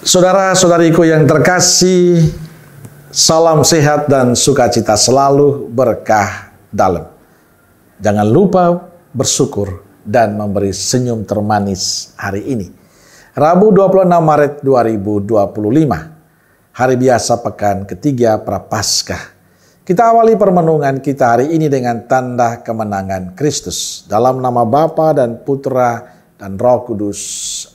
Saudara-saudariku yang terkasih, salam sehat dan sukacita selalu, berkah dalam. Jangan lupa bersyukur dan memberi senyum termanis hari ini. Rabu 26 Maret 2025, hari biasa pekan ketiga Prapaskah. Kita awali permenungan kita hari ini dengan tanda kemenangan Kristus. Dalam nama Bapa dan Putra dan Roh Kudus.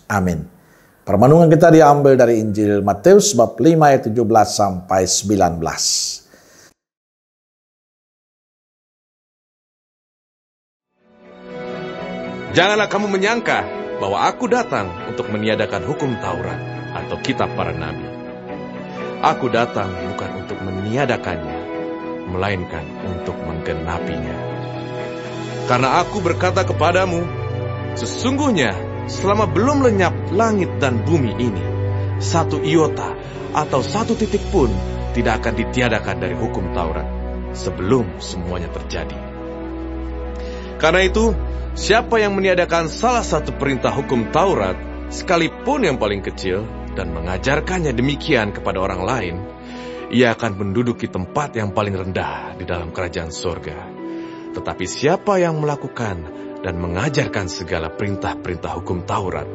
Amin. Permenungan kita diambil dari Injil Matius bab 5 ayat 17 sampai 19. Janganlah kamu menyangka bahwa aku datang untuk meniadakan hukum Taurat atau kitab para nabi. Aku datang bukan untuk meniadakannya, melainkan untuk menggenapinya. Karena aku berkata kepadamu, sesungguhnya selama belum lenyap langit dan bumi ini, satu iota atau satu titik pun tidak akan ditiadakan dari hukum Taurat sebelum semuanya terjadi. Karena itu, siapa yang meniadakan salah satu perintah hukum Taurat, sekalipun yang paling kecil, dan mengajarkannya demikian kepada orang lain, ia akan menduduki tempat yang paling rendah di dalam kerajaan sorga. Tetapi siapa yang melakukan dan mengajarkan segala perintah-perintah hukum Taurat,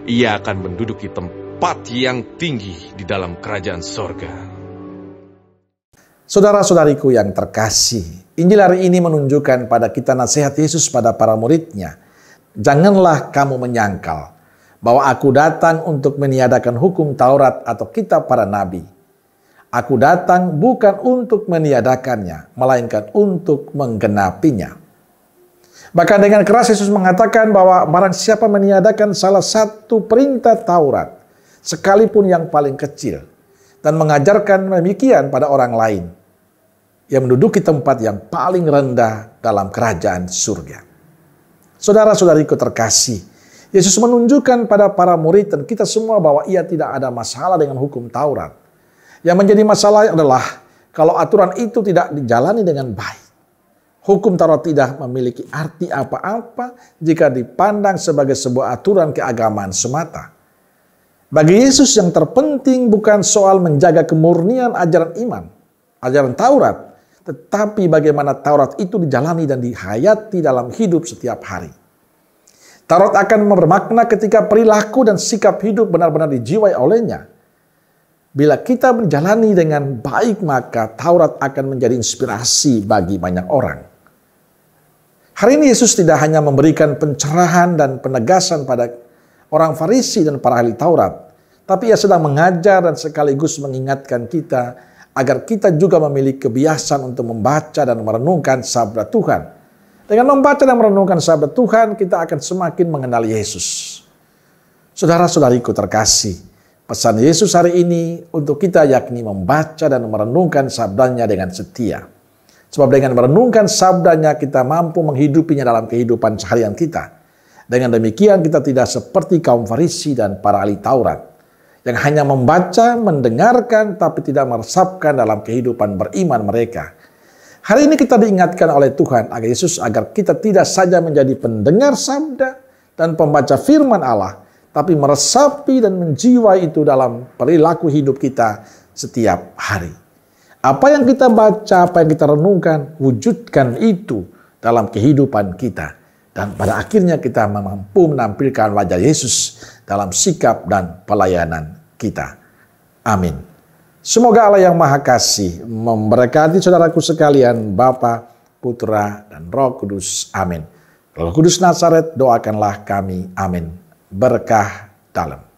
ia akan menduduki tempat yang tinggi di dalam kerajaan sorga. Saudara-saudariku yang terkasih, Injil hari ini menunjukkan pada kita nasihat Yesus pada para muridnya. Janganlah kamu menyangkal bahwa aku datang untuk meniadakan hukum Taurat atau kitab para nabi. Aku datang bukan untuk meniadakannya, melainkan untuk menggenapinya. Bahkan dengan keras Yesus mengatakan bahwa barang siapa meniadakan salah satu perintah Taurat, sekalipun yang paling kecil, dan mengajarkan demikian pada orang lain, yang menduduki tempat yang paling rendah dalam kerajaan surga. Saudara-saudariku terkasih, Yesus menunjukkan pada para murid dan kita semua bahwa ia tidak ada masalah dengan hukum Taurat. Yang menjadi masalah adalah kalau aturan itu tidak dijalani dengan baik. Hukum Taurat tidak memiliki arti apa-apa jika dipandang sebagai sebuah aturan keagamaan semata. Bagi Yesus yang terpenting bukan soal menjaga kemurnian ajaran iman, ajaran Taurat, tetapi bagaimana Taurat itu dijalani dan dihayati dalam hidup setiap hari. Taurat akan bermakna ketika perilaku dan sikap hidup benar-benar dijiwai olehnya. Bila kita menjalani dengan baik, maka Taurat akan menjadi inspirasi bagi banyak orang. Hari ini Yesus tidak hanya memberikan pencerahan dan penegasan pada orang Farisi dan para ahli Taurat, tapi ia sedang mengajar dan sekaligus mengingatkan kita agar kita juga memiliki kebiasaan untuk membaca dan merenungkan sabda Tuhan. Dengan membaca dan merenungkan sabda Tuhan, kita akan semakin mengenal Yesus. Saudara-saudariku terkasih, pesan Yesus hari ini untuk kita yakni membaca dan merenungkan sabdanya dengan setia. Sebab dengan merenungkan sabdanya kita mampu menghidupinya dalam kehidupan seharian kita. Dengan demikian kita tidak seperti kaum Farisi dan para ahli Taurat yang hanya membaca, mendengarkan, tapi tidak meresapkan dalam kehidupan beriman mereka. Hari ini kita diingatkan oleh Tuhan agar Yesus agar kita tidak saja menjadi pendengar sabda dan pembaca firman Allah, tapi meresapi dan menjiwai itu dalam perilaku hidup kita setiap hari. Apa yang kita baca, apa yang kita renungkan, wujudkan itu dalam kehidupan kita. Dan pada akhirnya kita mampu menampilkan wajah Yesus dalam sikap dan pelayanan kita. Amin. Semoga Allah yang Maha Kasih memberkati saudaraku sekalian, Bapa, Putra, dan Roh Kudus. Amin. Roh Kudus Nazaret, doakanlah kami. Amin. Berkah dalam.